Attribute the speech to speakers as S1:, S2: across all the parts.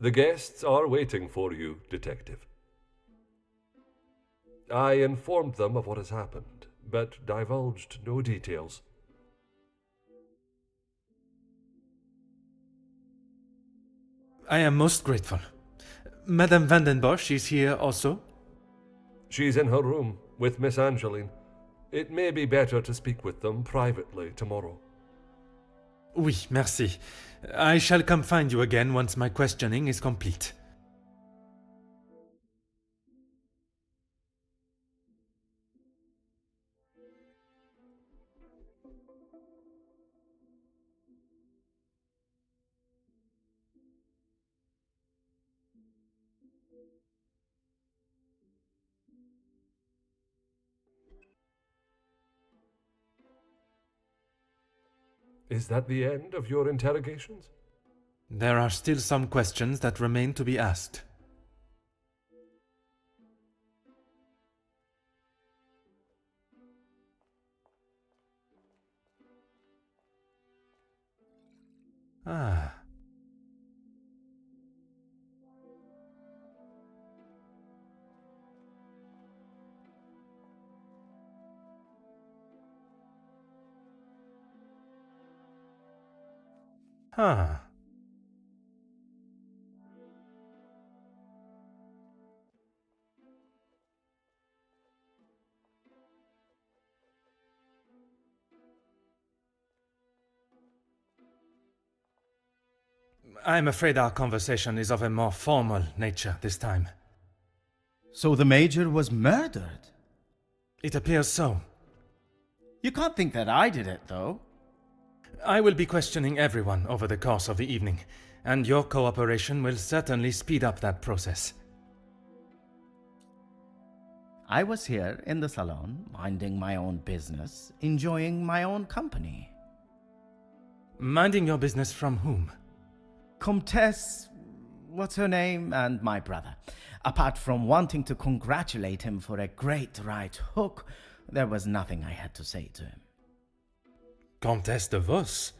S1: The guests are waiting for you, Detective. I informed them of what has happened, but divulged no details.
S2: I am most grateful. Madame Vandenbosch is here also?
S1: She's in her room with Miss Angeline. It may be better to speak with them privately tomorrow.
S2: Oui, merci. I shall come find you again once my questioning is complete.
S1: Is that the end of your interrogations?
S2: There are still some questions that remain to be asked. Ah. Huh. I'm afraid our conversation is of a more formal nature this time.
S3: So the Major was murdered?
S2: It appears so.
S3: You can't think that I did it, though.
S2: I will be questioning everyone over the course of the evening, and your cooperation will certainly speed up that process.
S3: I was here in the salon, minding my own business, enjoying my own company.
S2: Minding your business from whom?
S3: Comtesse, what's her name, and my brother. Apart from wanting to congratulate him for a great right hook, there was nothing I had to say to him.
S2: Comtesse de Vos?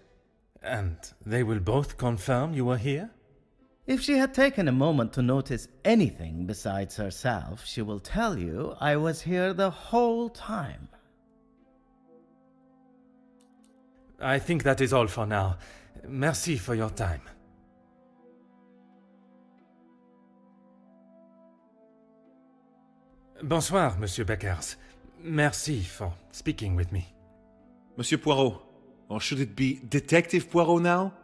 S2: And they will both confirm you were here?
S3: If she had taken a moment to notice anything besides herself, she will tell you I was here the whole time.
S2: I think that is all for now. Merci for your time. Bonsoir, Monsieur Beckers. Merci for speaking with me.
S4: Monsieur Poirot, or should it be Detective Poirot now?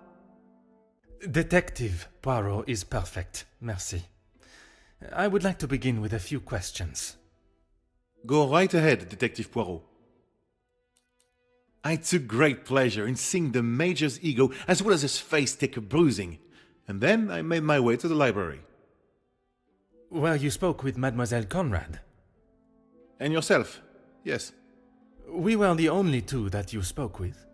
S2: Detective Poirot is perfect, merci. I would like to begin with a few questions.
S4: Go right ahead, Detective Poirot. I took great pleasure in seeing the Major's ego as well as his face take a bruising, and then I made my way to the library.
S2: Well, you spoke with Mademoiselle Conrad.
S4: And yourself? Yes.
S2: We were the only two that you spoke with.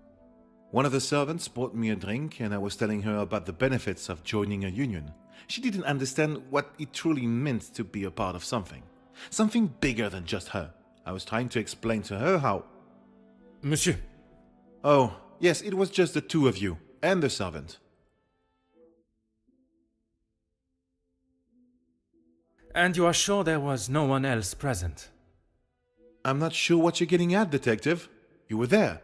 S4: One of the servants bought me a drink, and I was telling her about the benefits of joining a union. She didn't understand what it truly meant to be a part of something. Something bigger than just her. I was trying to explain to her how...
S2: Monsieur.
S4: Oh, yes, it was just the two of you, and the servant.
S2: And you are sure there was no one else present?
S4: I'm not sure what you're getting at, Detective. You were there.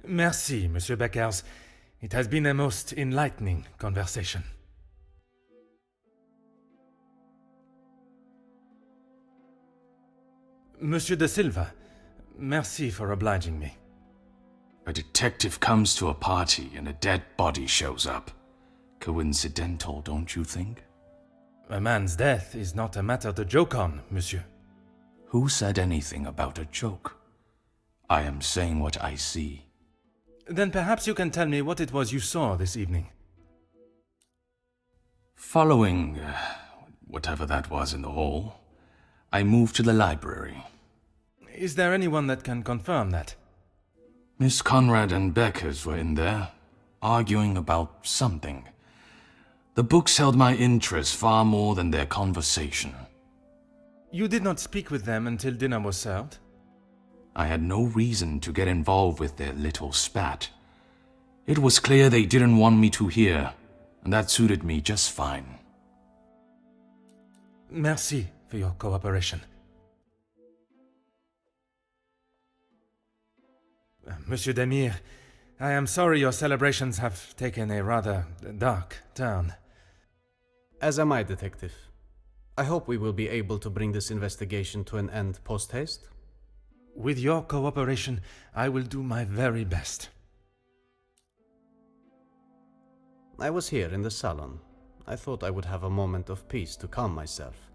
S2: Merci, Monsieur Beckers. It has been a most enlightening conversation. Monsieur de Silva, merci for obliging me.
S5: A detective comes to a party and a dead body shows up. Coincidental, don't you think?
S2: A man's death is not a matter to joke on, monsieur.
S5: Who said anything about a joke? I am saying what I see.
S2: Then perhaps you can tell me what it was you saw this evening.
S5: Following whatever that was in the hall, I moved to the library.
S2: Is there anyone that can confirm that?
S5: Miss Conrad and Beckers were in there, arguing about something. The books held my interest far more than their conversation.
S2: You did not speak with them until dinner was served?
S5: I had no reason to get involved with their little spat. It was clear they didn't want me to hear, and that suited me just fine.
S2: Merci for your cooperation. Monsieur Demir, I am sorry your celebrations have taken a rather dark turn.
S6: As am I, Detective. I hope we will be able to bring this investigation to an end post-haste.
S2: With your cooperation, I will do my very best.
S6: I was here in the salon. I thought I would have a moment of peace to calm myself,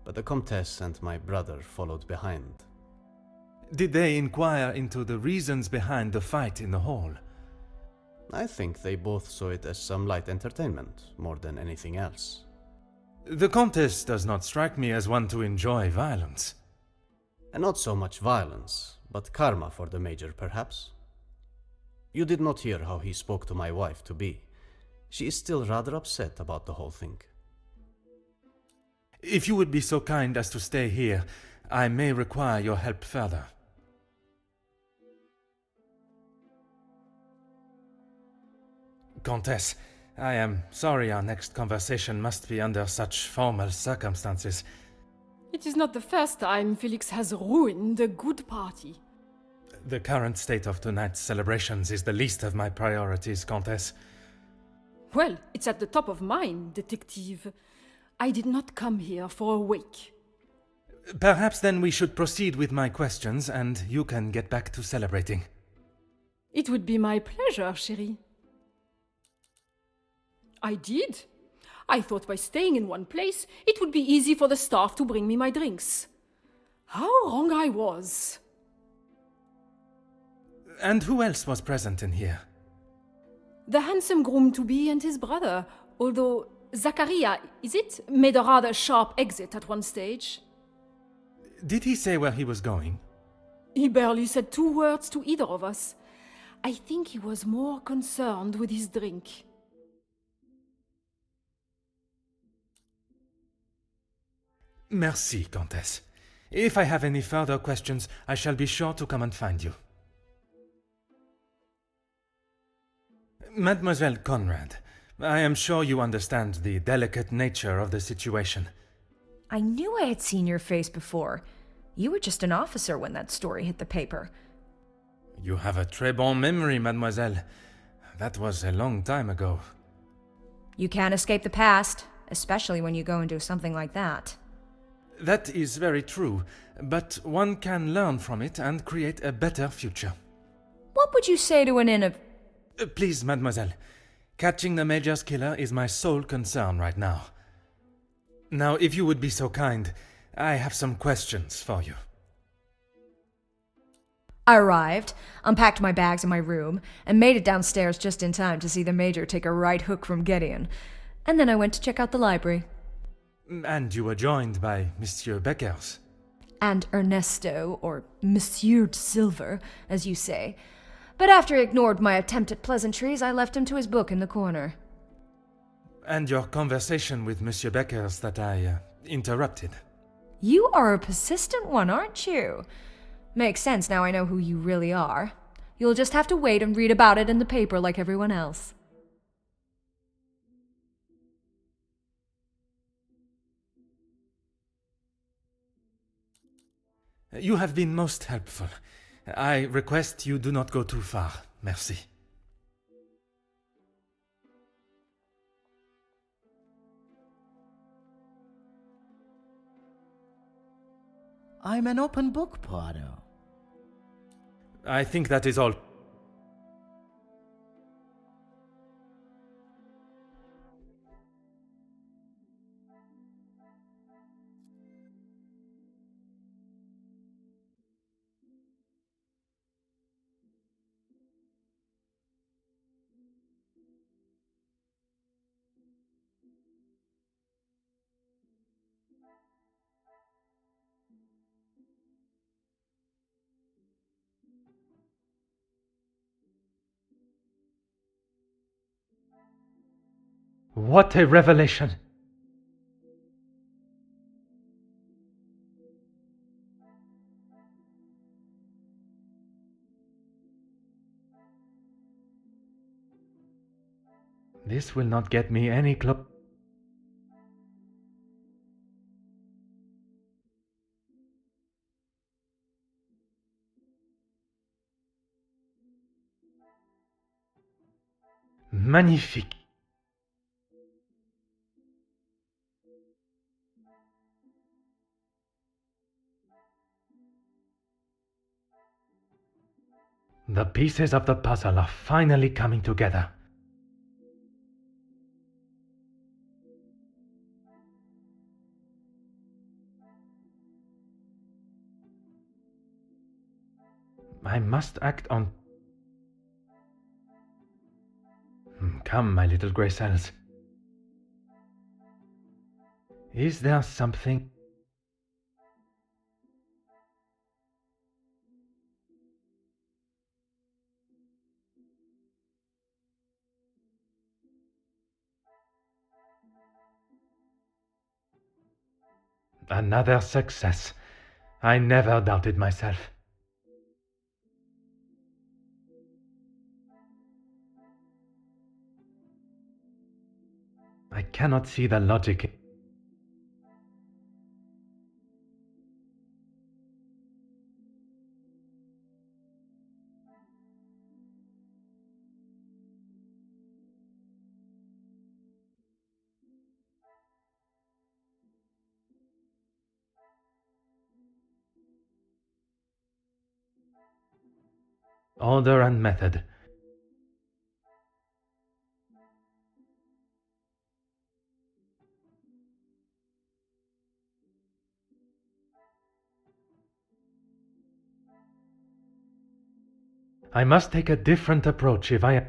S6: but the Comtesse and my brother followed behind.
S2: Did they inquire into the reasons behind the fight in the hall?
S6: I think they both saw it as some light entertainment, more than anything else.
S2: The Comtesse does not strike me as one to enjoy violence.
S6: And not so much violence, but karma for the Major, perhaps. You did not hear how he spoke to my wife-to-be. She is still rather upset about the whole thing.
S2: If you would be so kind as to stay here, I may require your help further. Comtesse, I am sorry our next conversation must be under such formal circumstances.
S7: It is not the first time Felix has ruined a good party.
S2: The current state of tonight's celebrations is the least of my priorities, Comtesse.
S7: Well, it's at the top of mine, detective. I did not come here for a wake.
S2: Perhaps then we should proceed with my questions and you can get back to celebrating.
S7: It would be my pleasure, chérie. I did. I thought by staying in one place, it would be easy for the staff to bring me my drinks. How wrong I was.
S2: And who else was present in here?
S7: The handsome groom-to-be and his brother, although Zachariah, is it, made a rather sharp exit at one stage.
S2: Did he say where he was going?
S7: He barely said 2 words to either of us. I think he was more concerned with his drink.
S2: Merci, Comtesse. If I have any further questions, I shall be sure to come and find you. Mademoiselle Conrad, I am sure you understand the delicate nature of the situation.
S8: I knew I had seen your face before. You were just an officer when that story hit the paper.
S2: You have a très bon memory, mademoiselle. That was a long time ago.
S8: You can't escape the past, especially when you go and do something like that.
S2: That is very true, but one can learn from it and create a better future.
S8: What would you say to an
S2: Please, mademoiselle. Catching the Major's killer is my sole concern right now. Now, if you would be so kind, I have some questions for you.
S8: I arrived, unpacked my bags in my room, and made it downstairs just in time to see the Major take a right hook from Gideon. And then I went to check out the library.
S2: And you were joined by Monsieur Beckers.
S8: And Ernesto, or Monsieur de Silver, as you say. But after he ignored my attempt at pleasantries, I left him to his book in the corner.
S2: And your conversation with Monsieur Beckers that I interrupted.
S8: You are a persistent one, aren't you? Makes sense now I know who you really are. You'll just have to wait and read about it in the paper like everyone else.
S2: You have been most helpful. I request you do not go too far. Merci.
S3: I'm an open book, Poirot.
S2: I think that is all. What a revelation! This will not get me any clo— Magnifique. The pieces of the puzzle are finally coming together. I must act on— Come, my little grey cells. Is there something— Another success. I never doubted myself. I cannot see the logic. Order and method. I must take a different approach if I—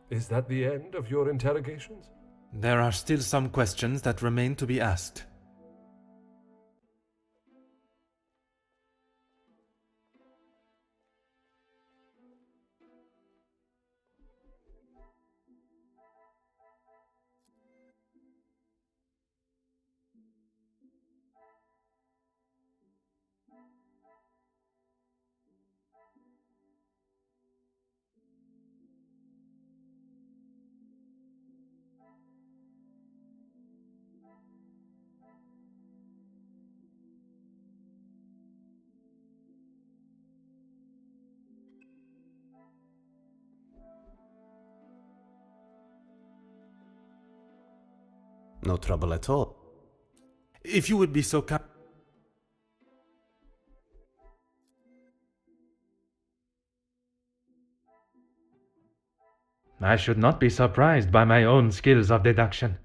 S1: Is that the end of your interrogations?
S2: There are still some questions that remain to be asked.
S6: No trouble at all.
S2: If you would be so kind— I should not be surprised by my own skills of deduction.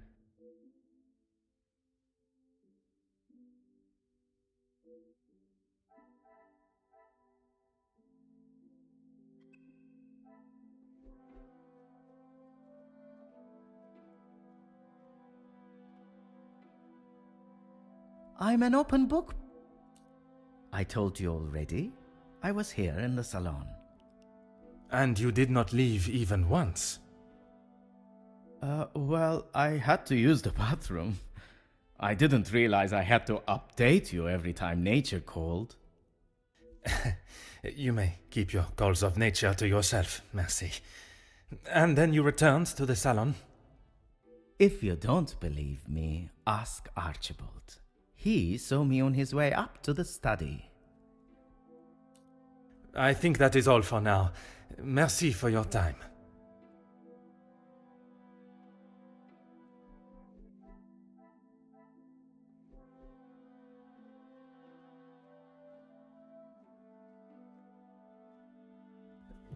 S3: I'm an open book. I told you already. I was here in the salon.
S2: And you did not leave even once.
S3: Well, I had to use the bathroom. I didn't realize I had to update you every time nature called.
S2: You may keep your calls of nature to yourself, merci. And then you returned to the salon.
S3: If you don't believe me, ask Archibald. He saw me on his way up to the study.
S2: I think that is all for now. Merci for your time.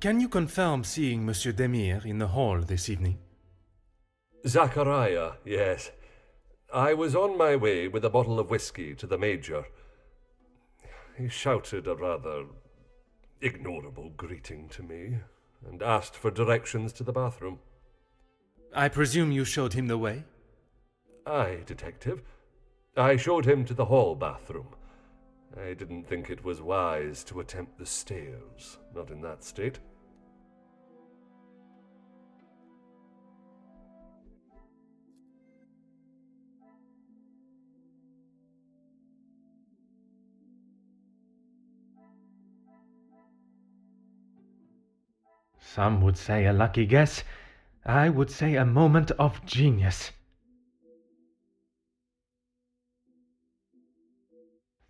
S2: Can you confirm seeing Monsieur Demire in the hall this evening?
S1: Zachariah, yes. I was on my way with a bottle of whiskey to the Major. He shouted a rather ignorable greeting to me and asked for directions to the bathroom.
S2: I presume you showed him the way?
S1: Aye, detective. I showed him to the hall bathroom. I didn't think it was wise to attempt the stairs, not in that state.
S2: Some would say a lucky guess. I would say a moment of genius.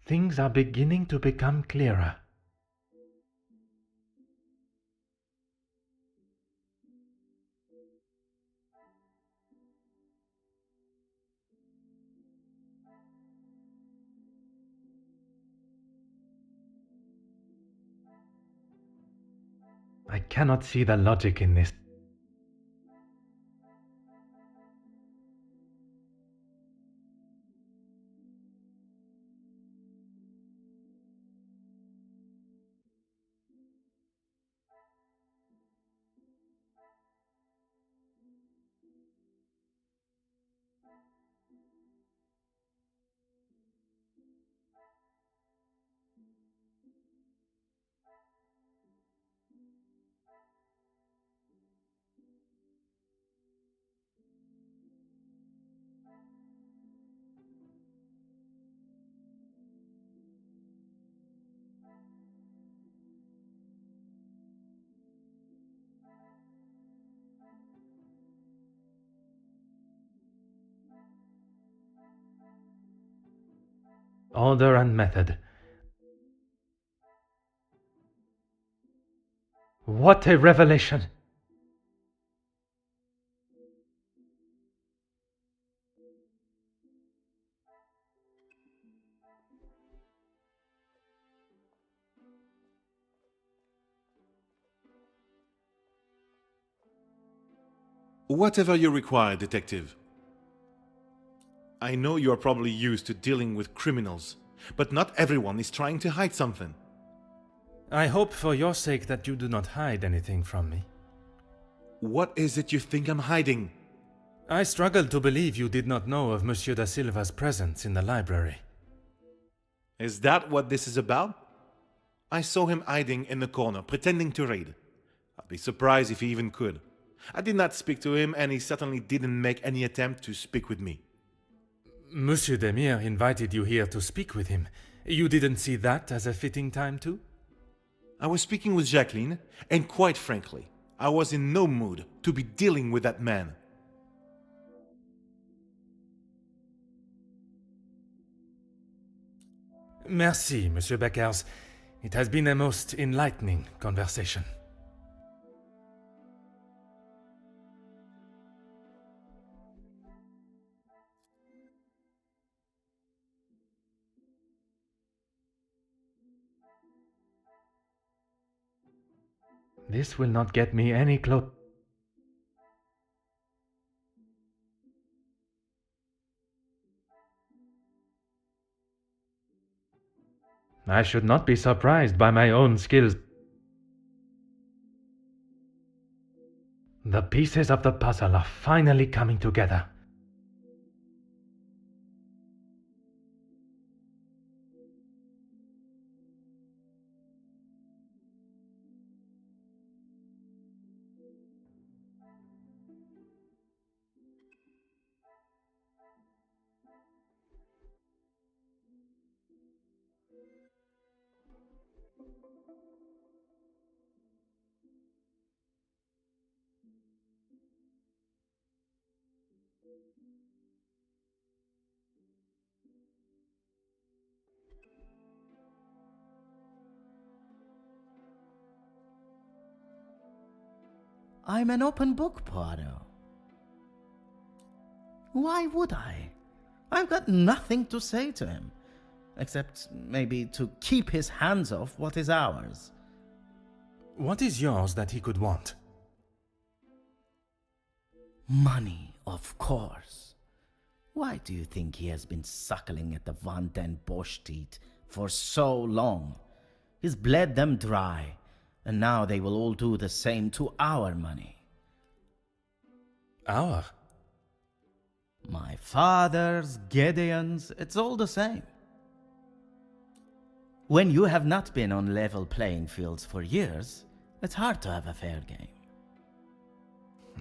S2: Things are beginning to become clearer. I cannot see the logic in this. Order and method. What a revelation!
S4: Whatever you require, detective. I know you are probably used to dealing with criminals, but not everyone is trying to hide something.
S2: I hope for your sake that you do not hide anything from me.
S4: What is it you think I'm hiding?
S2: I struggle to believe you did not know of Monsieur da Silva's presence in the library.
S4: Is that what this is about? I saw him hiding in the corner, pretending to read. I'd be surprised if he even could. I did not speak to him, and he certainly didn't make any attempt to speak with me.
S2: Monsieur Demire invited you here to speak with him. You didn't see that as a fitting time too?
S4: I was speaking with Jacqueline, and quite frankly, I was in no mood to be dealing with that man.
S2: Merci, Monsieur Beckers. It has been a most enlightening conversation. This will not get me any close. I should not be surprised by my own skills. The pieces of the puzzle are finally coming together.
S3: I'm an open book, Poirot. Why would I? I've got nothing to say to him, except maybe to keep his hands off what is ours.
S2: What is yours that he could want?
S3: Money, of course. Why do you think he has been suckling at the Van den Bosch teat for so long? He's bled them dry, and now they will all do the same to our money.
S2: Our?
S3: My father's, Gideon's, it's all the same. When you have not been on level playing fields for years, it's hard to have a fair game.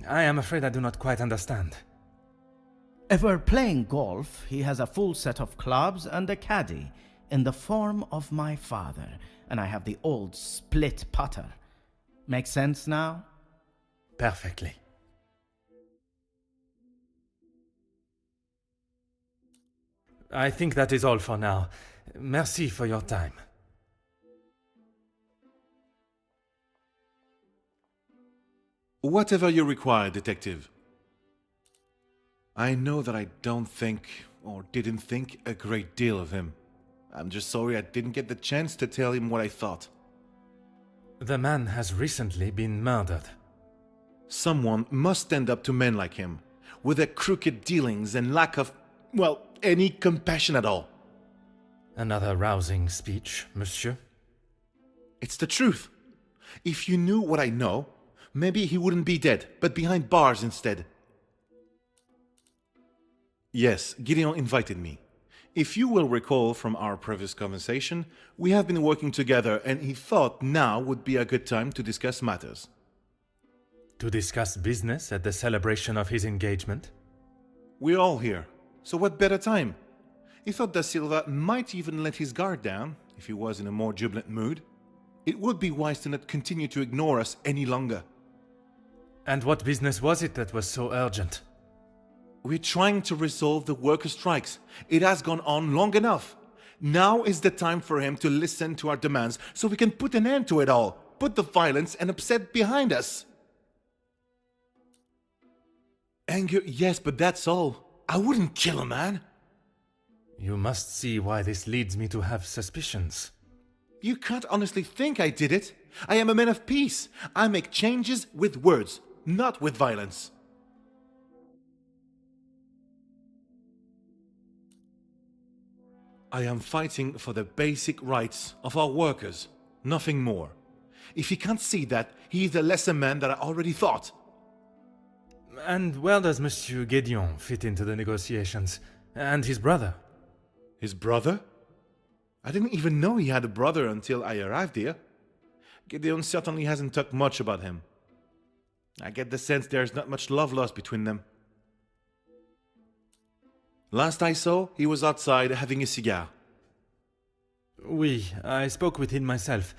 S2: I am afraid I do not quite understand.
S3: If we're playing golf, he has a full set of clubs and a caddy in the form of my father, and I have the old split putter. Make sense now?
S2: perfectly. I think that is all for now. Merci for your time.
S4: Whatever you require, Detective. I know that I don't think, or didn't think, a great deal of him. I'm just sorry I didn't get the chance to tell him what I thought.
S2: The man has recently been murdered.
S4: Someone must stand up to men like him, with their crooked dealings and lack of, well, any compassion at all.
S2: Another rousing speech, monsieur.
S4: It's the truth. If you knew what I know, maybe he wouldn't be dead, but behind bars instead. Yes, Gideon invited me. If you will recall from our previous conversation, we have been working together and he thought now would be a good time to discuss matters.
S2: To discuss business at the celebration of his engagement?
S4: We're all here, so what better time? He thought Da Silva might even let his guard down if he was in a more jubilant mood. It would be wise to not continue to ignore us any longer.
S2: And what business was it that was so urgent?
S4: We're trying to resolve the worker strikes. It has gone on long enough. Now is the time for him to listen to our demands so we can put an end to it all, put the violence and upset behind us. Anger, yes, but that's all. I wouldn't kill a man.
S2: You must see why this leads me to have suspicions.
S4: You can't honestly think I did it. I am a man of peace. I make changes with words, not with violence. I am fighting for the basic rights of our workers, nothing more. If he can't see that, he is a lesser man than I already thought.
S2: And where does Monsieur Gédéon fit into the negotiations? And his brother?
S4: His brother? I didn't even know he had a brother until I arrived here. Gideon certainly hasn't talked much about him. I get the sense there's not much love lost between them. Last I saw, he was outside having a cigar.
S2: Oui, I spoke with him myself,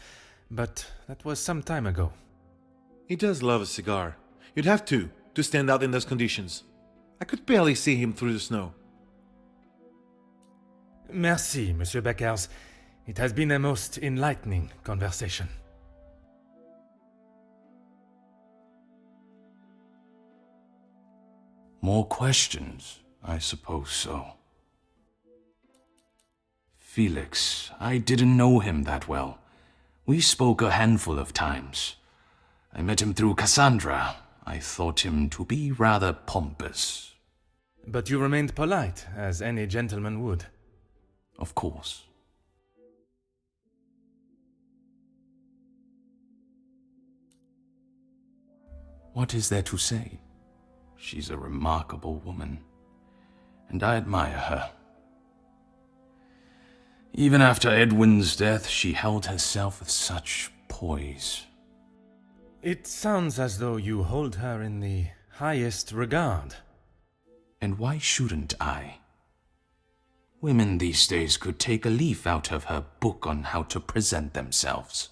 S2: but that was some time ago.
S4: He does love a cigar. You'd have to stand out in those conditions. I could barely see him through the snow.
S2: Merci, Monsieur Beckers. It has been a most enlightening conversation.
S5: More questions? I suppose so. Felix, I didn't know him that well. We spoke a handful of times. I met him through Cassandra. I thought him to be rather pompous.
S2: But you remained polite, as any gentleman would.
S5: Of course. What is there to say? She's a remarkable woman, and I admire her. Even after Edwin's death, she held herself with such poise.
S2: It sounds as though you hold her in the highest regard.
S5: And why shouldn't I? Women these days could take a leaf out of her book on how to present themselves.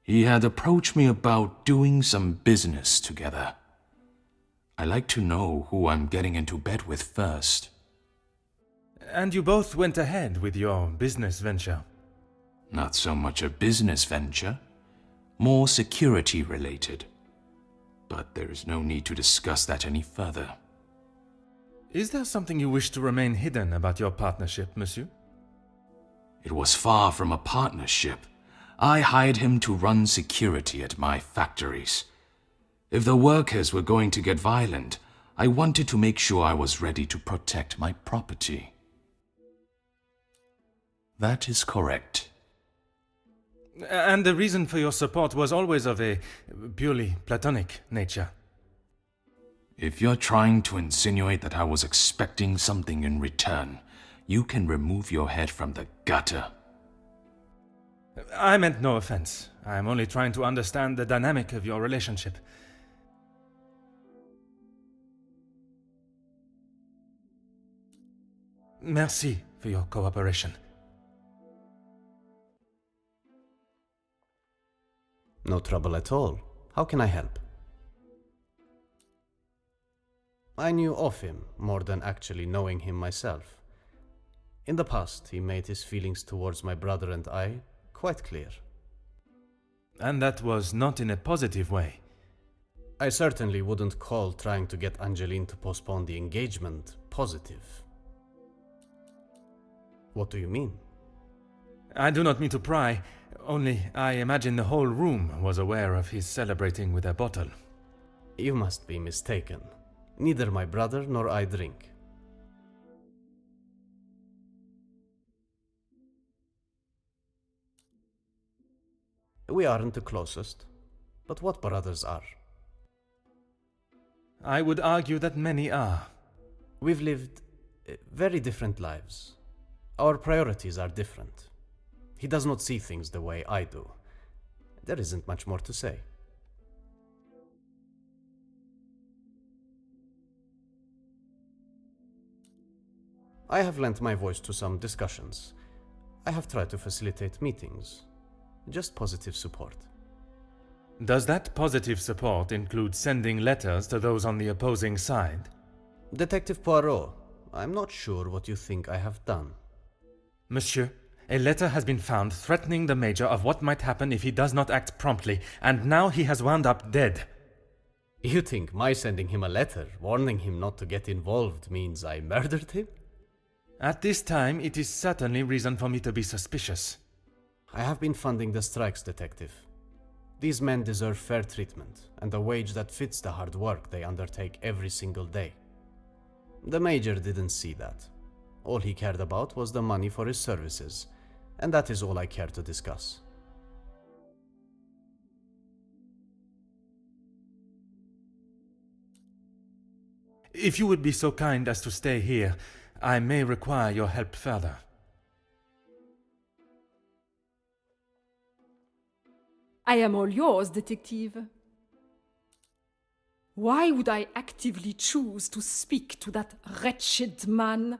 S5: He had approached me about doing some business together. I like to know who I'm getting into bed with first.
S2: And you both went ahead with your business venture.
S5: Not so much a business venture, more security related. But there is no need to discuss that any further.
S2: Is there something you wish to remain hidden about your partnership, monsieur?
S5: It was far from a partnership. I hired him to run security at my factories. If the workers were going to get violent, I wanted to make sure I was ready to protect my property. That is correct.
S2: And the reason for your support was always of a purely platonic nature.
S5: If you're trying to insinuate that I was expecting something in return, you can remove your head from the gutter.
S2: I meant no offense. I'm only trying to understand the dynamic of your relationship. Merci for your cooperation.
S6: No trouble at all. How can I help? I knew of him more than actually knowing him myself. In the past, he made his feelings towards my brother and I quite clear.
S2: And that was not in a positive way.
S6: I certainly wouldn't call trying to get Angeline to postpone the engagement positive. What do you mean?
S2: I do not mean to pry, only I imagine the whole room was aware of his celebrating with a bottle.
S6: You must be mistaken. Neither my brother nor I drink. We aren't the closest, but what brothers are?
S2: I would argue that many are.
S6: We've lived very different lives. Our priorities are different. He does not see things the way I do. There isn't much more to say. I have lent my voice to some discussions. I have tried to facilitate meetings. Just positive support.
S2: Does that positive support include sending letters to those on the opposing side?
S6: Detective Poirot, I'm not sure what you think I have done.
S2: Monsieur, a letter has been found threatening the Major of what might happen if he does not act promptly, and now he has wound up dead.
S6: You think my sending him a letter, warning him not to get involved, means I murdered him?
S2: At this time, it is certainly reason for me to be suspicious.
S6: I have been funding the strikes, Detective. These men deserve fair treatment, and a wage that fits the hard work they undertake every single day. The Major didn't see that. All he cared about was the money for his services, and that is all I care to discuss.
S2: If you would be so kind as to stay here, I may require your help further.
S7: I am all yours, Detective. Why would I actively choose to speak to that wretched man?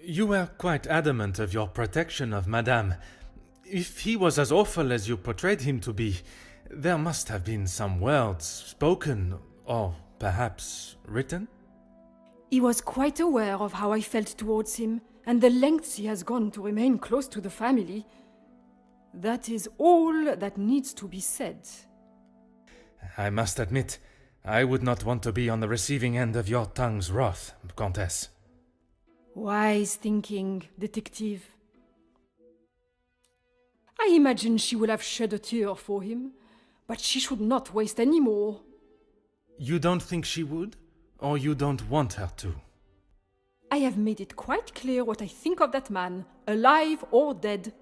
S2: You were quite adamant of your protection of Madame. If he was as awful as you portrayed him to be, there must have been some words spoken, or perhaps written?
S7: He was quite aware of how I felt towards him, and the lengths he has gone to remain close to the family. That is all that needs to be said.
S2: I must admit, I would not want to be on the receiving end of your tongue's wrath, Countess.
S7: Wise thinking, Detective. I imagine she will have shed a tear for him, but she should not waste any more.
S2: You don't think she would? Or you don't want her to?
S7: I have made it quite clear what I think of that man, alive or dead.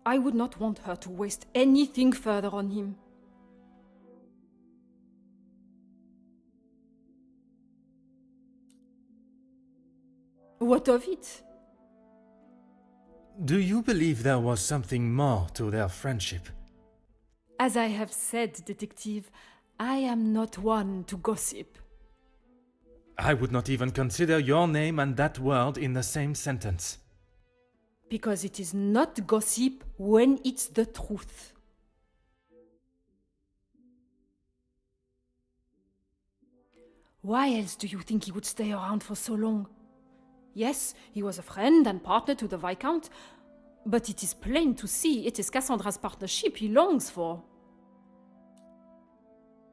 S7: I would not want her to waste anything further on him. What of it?
S2: Do you believe there was something more to their friendship?
S7: As I have said, Detective, I am not one to gossip.
S2: I would not even consider your name and that word in the same sentence.
S7: Because it is not gossip when it's the truth. Why else do you think he would stay around for so long? Yes, he was a friend and partner to the Viscount, but it is plain to see it is Cassandra's partnership he longs for.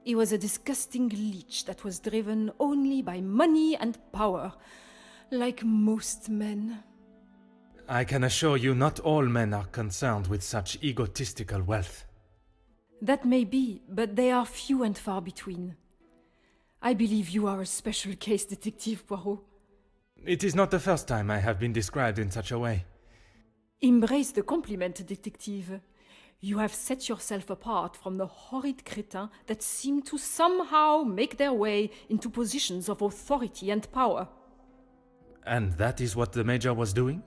S7: He was a disgusting leech that was driven only by money and power, like most men.
S2: I can assure you not all men are concerned with such egotistical wealth.
S7: That may be, but they are few and far between. I believe you are a special case, Detective Poirot.
S2: It is not the first time I have been described in such a way.
S7: Embrace the compliment, Detective. You have set yourself apart from the horrid crétins that seem to somehow make their way into positions of authority and power.
S2: And that is what the Major was doing?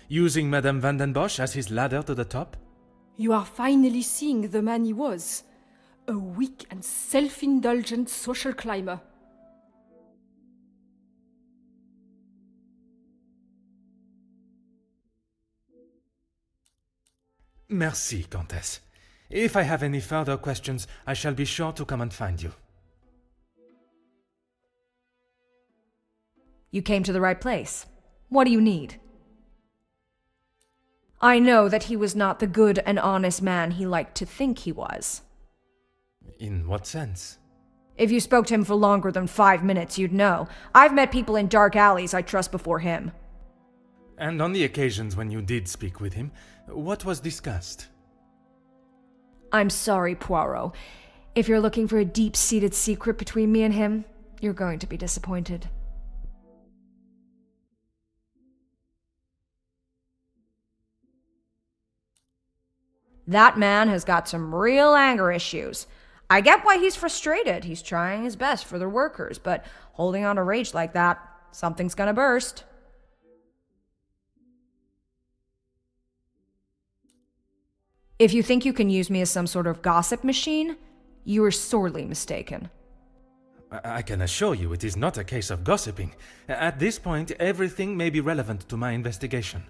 S2: Using Madame Van den Bosch as his ladder to the top?
S7: You are finally seeing the man he was. A weak and self-indulgent social climber.
S2: Merci, Countess. If I have any further questions, I shall be sure to come and find you.
S8: You came to the right place. What do you need? I know that he was not the good and honest man he liked to think he was.
S2: In what sense?
S8: If you spoke to him for longer than 5 minutes, you'd know. I've met people in dark alleys I trust before him.
S2: And on the occasions when you did speak with him, what was discussed?
S8: I'm sorry, Poirot. If you're looking for a deep-seated secret between me and him, you're going to be disappointed. That man has got some real anger issues. I get why he's frustrated. He's trying his best for the workers, but holding on to rage like that, something's gonna burst. If you think you can use me as some sort of gossip machine, you are sorely mistaken.
S2: I can assure you it is not a case of gossiping. At this point, everything may be relevant to my investigation.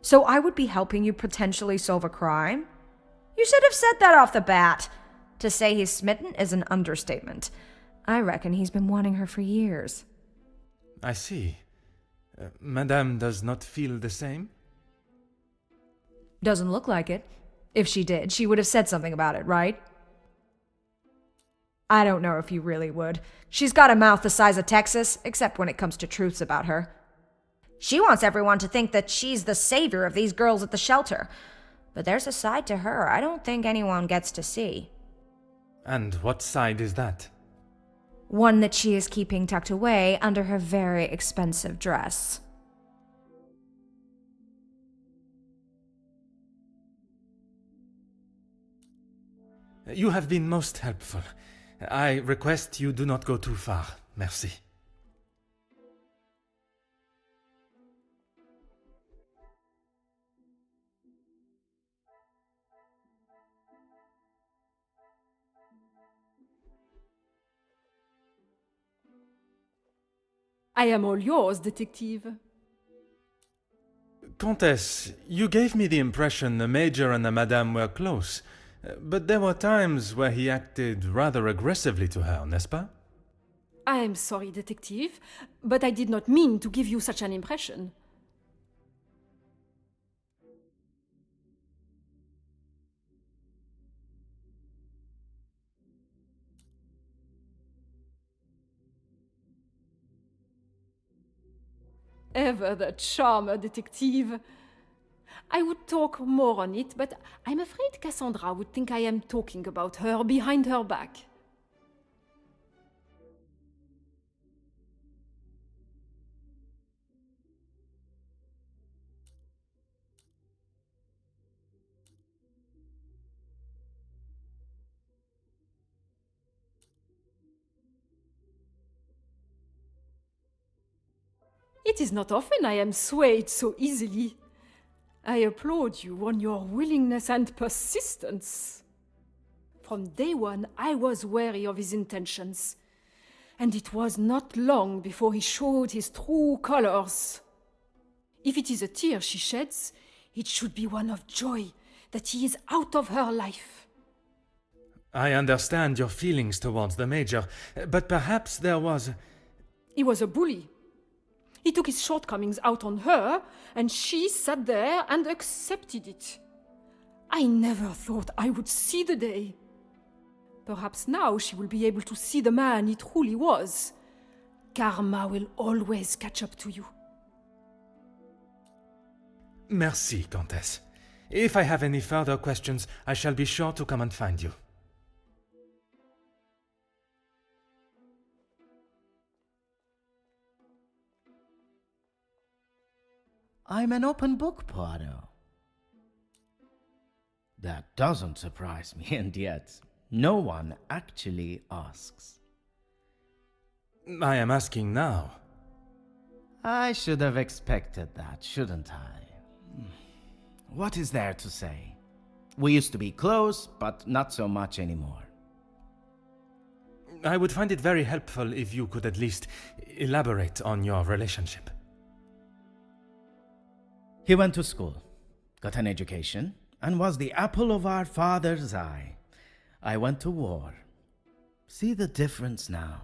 S8: So I would be helping you potentially solve a crime? You should have said that off the bat. To say he's smitten is an understatement. I reckon he's been wanting her for years.
S2: I see. Madame does not feel the same?
S8: Doesn't look like it. If she did, she would have said something about it, right? I don't know if you really would. She's got a mouth the size of Texas, except when it comes to truths about her. She wants everyone to think that she's the savior of these girls at the shelter. But there's a side to her I don't think anyone gets to see.
S2: And what side is that?
S8: One that she is keeping tucked away under her very expensive dress.
S2: You have been most helpful. I request you do not go too far. Merci.
S7: I am all yours, detective.
S2: Countess, you gave me the impression the Major and the Madame were close, but there were times where he acted rather aggressively to her, n'est-ce pas?
S7: I am sorry, detective, but I did not mean to give you such an impression. Ever the charmer, detective. I would talk more on it, but I'm afraid Cassandra would think I am talking about her behind her back. It is not often I am swayed so easily. I applaud you on your willingness and persistence. From day one, I was wary of his intentions, and it was not long before he showed his true colors. If it is a tear she sheds, it should be one of joy that he is out of her life.
S2: I understand your feelings towards the Major, but perhaps there was...
S7: He was a bully. He took his shortcomings out on her, and she sat there and accepted it. I never thought I would see the day. Perhaps now she will be able to see the man he truly was. Karma will always catch up to you.
S2: Merci, Countess. If I have any further questions, I shall be sure to come and find you.
S3: I'm an open book, Poirot. That doesn't surprise me, and yet no one actually asks.
S2: I am asking now.
S3: I should have expected that, shouldn't I? What is there to say? We used to be close, but not so much anymore.
S2: I would find it very helpful if you could at least elaborate on your relationship.
S3: He went to school, got an education, and was the apple of our father's eye. I went to war. See the difference now.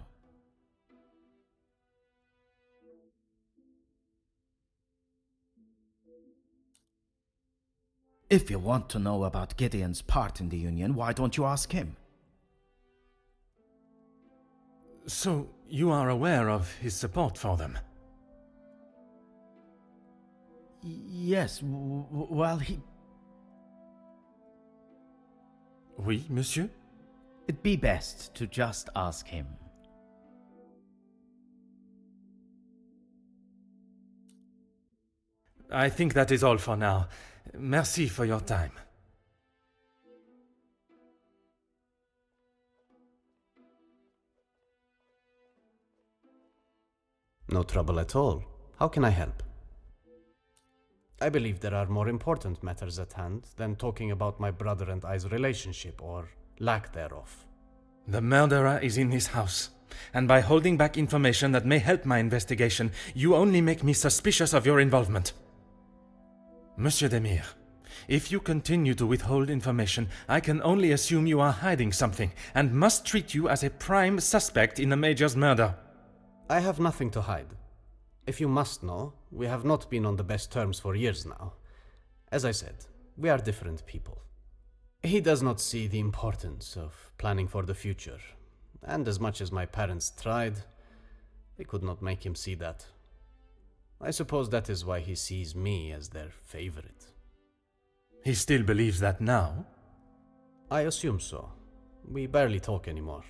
S3: If you want to know about Gideon's part in the Union, why don't you ask him?
S2: So, you are aware of his support for them?
S3: Yes, well, he...
S2: Oui, monsieur?
S3: It'd be best to just ask him.
S2: I think that is all for now. Merci for your time.
S6: No trouble at all. How can I help? I believe there are more important matters at hand than talking about my brother and I's relationship, or lack thereof.
S2: The murderer is in his house, and by holding back information that may help my investigation, you only make me suspicious of your involvement. Monsieur Demir, if you continue to withhold information, I can only assume you are hiding something, and must treat you as a prime suspect in the Major's murder.
S6: I have nothing to hide. If you must know, we have not been on the best terms for years now. As I said, we are different people. He does not see the importance of planning for the future, and as much as my parents tried, they could not make him see that. I suppose that is why he sees me as their favorite.
S2: He still believes that now?
S6: I assume so. We barely talk anymore.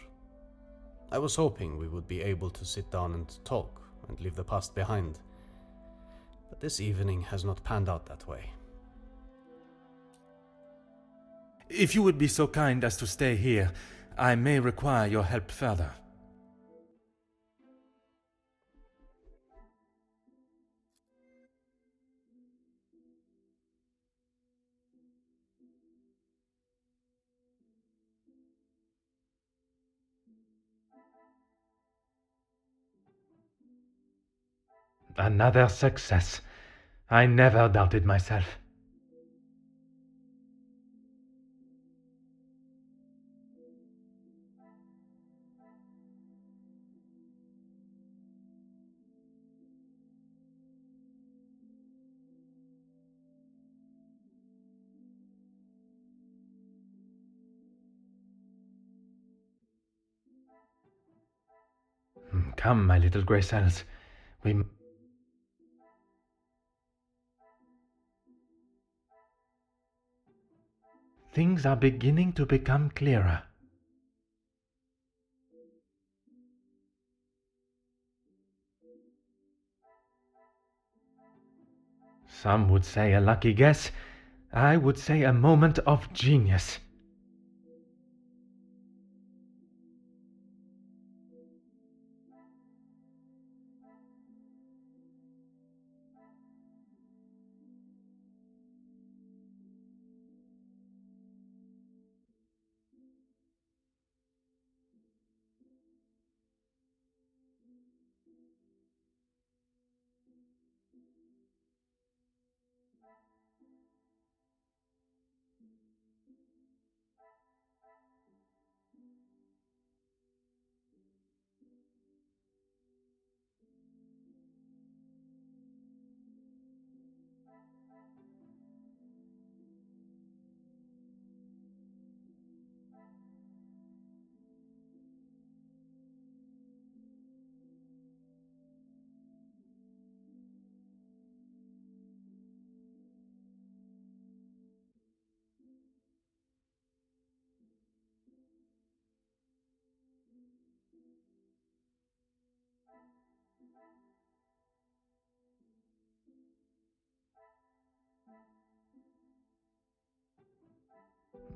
S6: I was hoping we would be able to sit down and talk and leave the past behind. But this evening has not panned out that way.
S2: If you would be so kind as to stay here, I may require your help further. Another success. I never doubted myself. Come, my little grey cells. Things are beginning to become clearer. Some would say a lucky guess. I would say a moment of genius.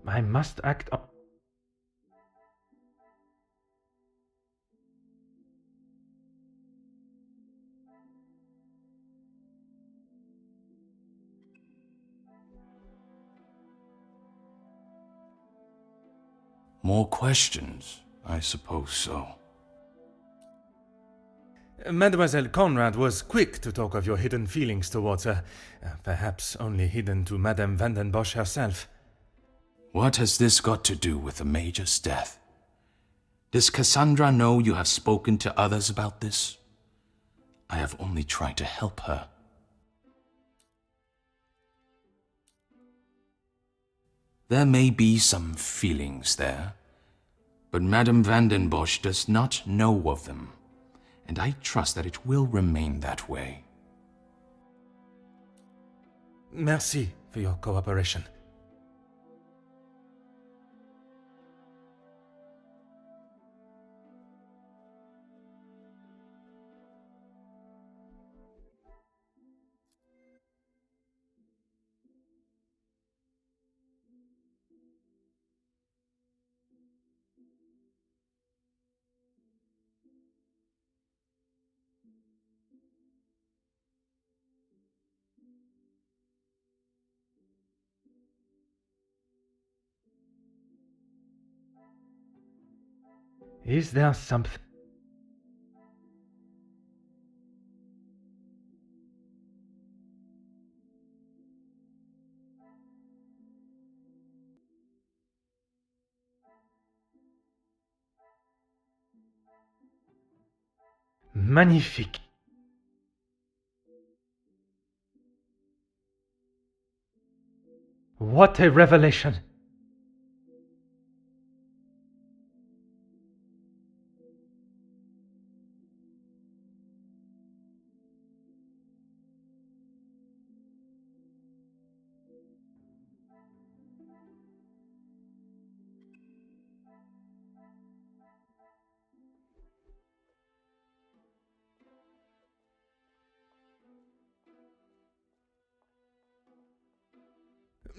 S2: I must act up.
S5: More questions? I suppose so.
S2: Mademoiselle Conrad was quick to talk of your hidden feelings towards her, perhaps only hidden to Madame Van den Bosch herself.
S5: What has this got to do with the Major's death? Does Cassandra know you have spoken to others about this? I have only tried to help her. There may be some feelings there, but Madame Van den Bosch does not know of them, and I trust that it will remain that way.
S2: Merci for your cooperation. Is there something? Magnifique. What a revelation!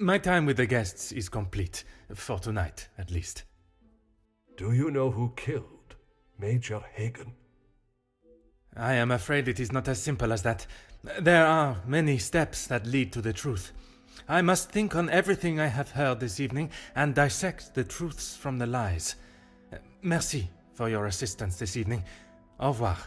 S2: My time with the guests is complete, for tonight at least.
S1: Do you know who killed Major Hagen?
S2: I am afraid it is not as simple as that. There are many steps that lead to the truth. I must think on everything I have heard this evening and dissect the truths from the lies. Merci for your assistance this evening. Au revoir.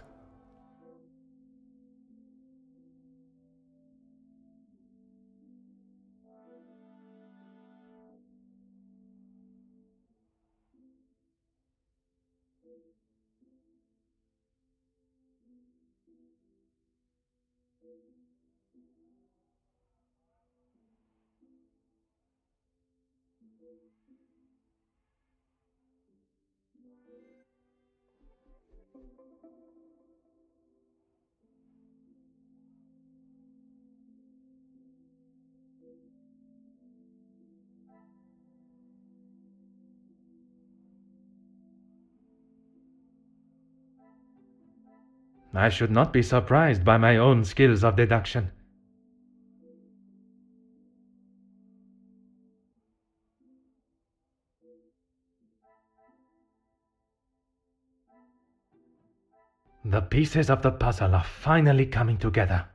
S2: I should not be surprised by my own skills of deduction. The pieces of the puzzle are finally coming together.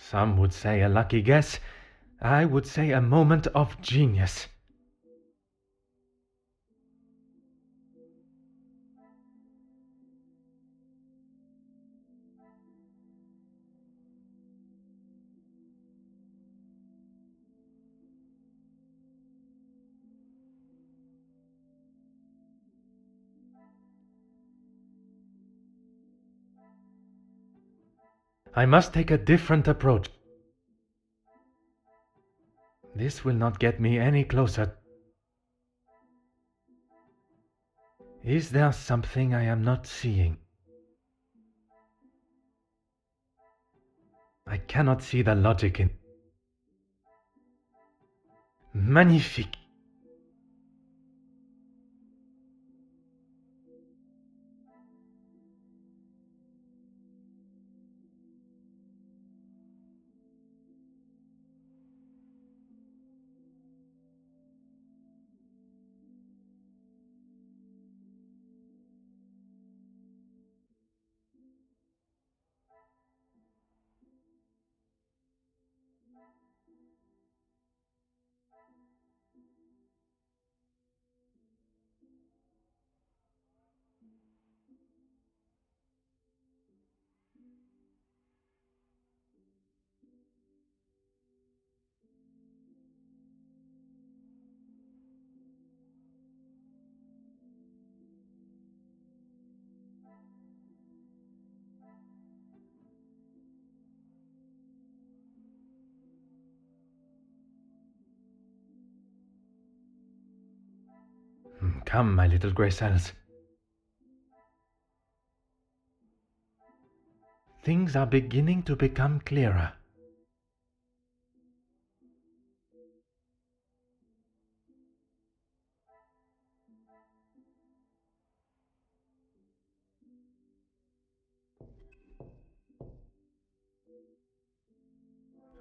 S2: Some would say a lucky guess. I would say a moment of genius. I must take a different approach. This will not get me any closer. Is there something I am not seeing? I cannot see the logic in. Magnifique. Come, my little grey cells. Things are beginning to become clearer.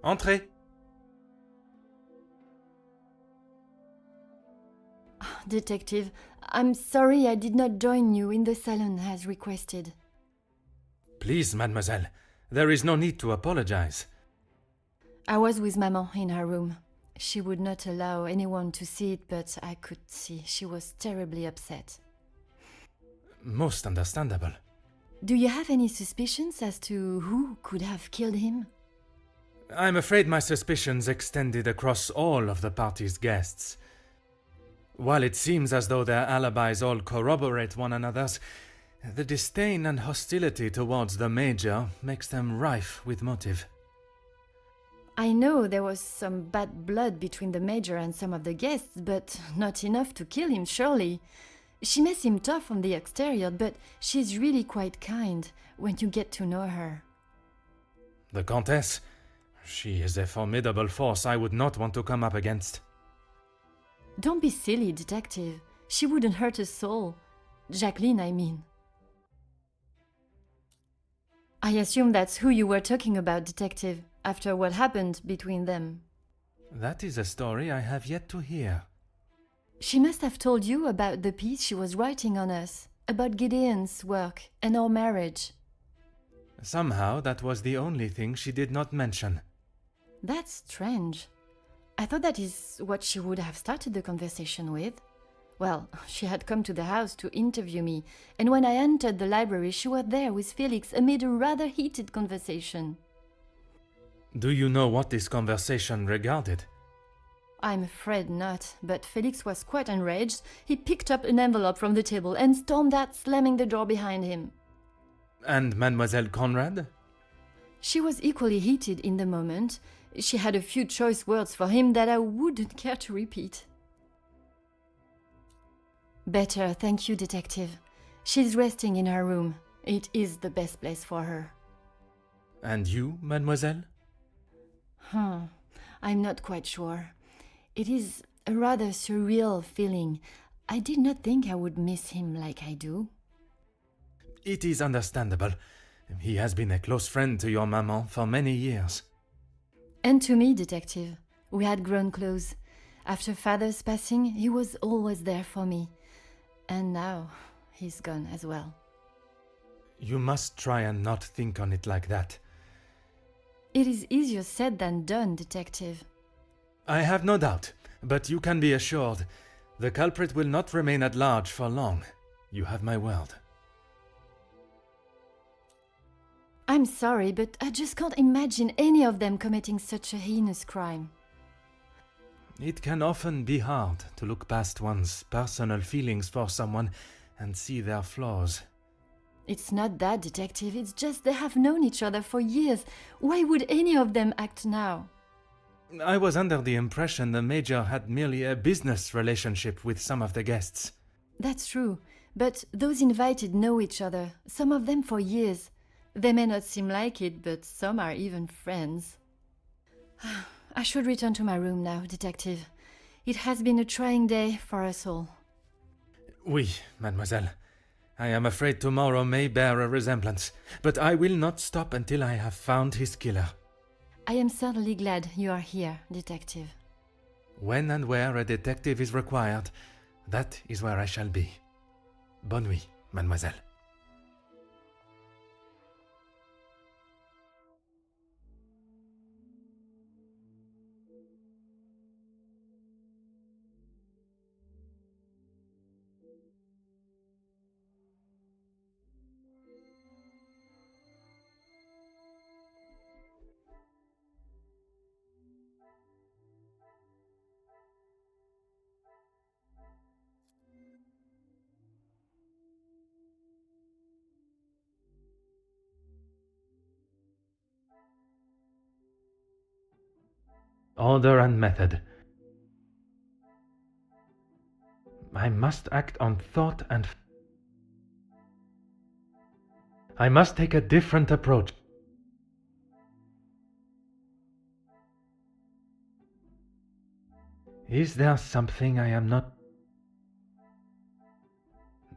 S2: Entrez.
S9: Detective, I'm sorry I did not join you in the salon as requested.
S2: Please, mademoiselle, there is no need to apologize.
S9: I was with Maman in her room. She would not allow anyone to see it, but I could see she was terribly upset.
S2: Most understandable.
S9: Do you have any suspicions as to who could have killed him?
S2: I'm afraid my suspicions extended across all of the party's guests. While it seems as though their alibis all corroborate one another's, the disdain and hostility towards the Major makes them rife with motive.
S9: I know there was some bad blood between the Major and some of the guests, but not enough to kill him, surely. She may seem tough on the exterior, but she's really quite kind when you get to know her.
S2: The Countess? She is a formidable force I would not want to come up against.
S9: Don't be silly, Detective. She wouldn't hurt a soul. Jacqueline, I mean. I assume that's who you were talking about, Detective, after what happened between them.
S2: That is a story I have yet to hear.
S9: She must have told you about the piece she was writing on us, about Gideon's work and our marriage.
S2: Somehow that was the only thing she did not mention.
S9: That's strange. I thought that is what she would have started the conversation with. Well, she had come to the house to interview me, and when I entered the library she was there with Felix amid a rather heated conversation.
S2: Do you know what this conversation regarded?
S9: I'm afraid not, but Felix was quite enraged. He picked up an envelope from the table and stormed out, slamming the door behind him.
S2: And Mademoiselle Conrad?
S9: She was equally heated in the moment. She had a few choice words for him that I wouldn't care to repeat. Better, thank you, Detective. She's resting in her room. It is the best place for her.
S2: And you, mademoiselle?
S9: I'm not quite sure. It is a rather surreal feeling. I did not think I would miss him like I do.
S2: It is understandable. He has been a close friend to your maman for many years.
S9: And to me, Detective. We had grown close. After Father's passing, he was always there for me. And now, he's gone as well.
S2: You must try and not think on it like that.
S9: It is easier said than done, Detective.
S2: I have no doubt, but you can be assured the culprit will not remain at large for long. You have my word.
S9: I'm sorry, but I just can't imagine any of them committing such a heinous crime.
S2: It can often be hard to look past one's personal feelings for someone and see their flaws.
S9: It's not that, Detective, it's just they have known each other for years. Why would any of them act now?
S2: I was under the impression the Major had merely a business relationship with some of the guests.
S9: That's true, but those invited know each other, some of them for years. They may not seem like it, but some are even friends. I should return to my room now, Detective. It has been a trying day for us all.
S2: Oui, mademoiselle. I am afraid tomorrow may bear a resemblance, but I will not stop until I have found his killer.
S9: I am certainly glad you are here, Detective.
S2: When and where a detective is required, that is where I shall be. Bonne nuit, mademoiselle. Order and method. I must act on thought and... I must take a different approach. Is there something I am not...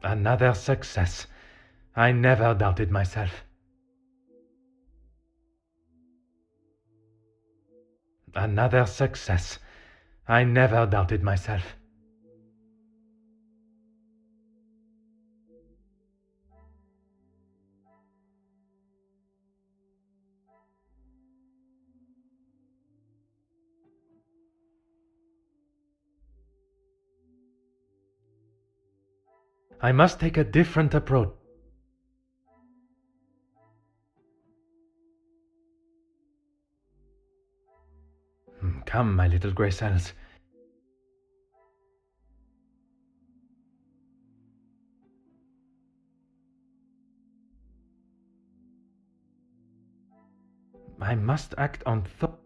S2: Another success. I never doubted myself. Another success. I never doubted myself. I must take a different approach. Come, my little grey cells. I must act on thought.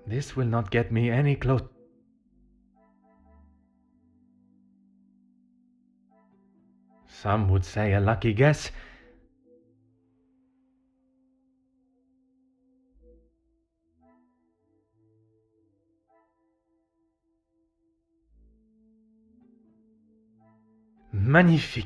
S2: This will not get me any close. Some would say a lucky guess. Magnifique.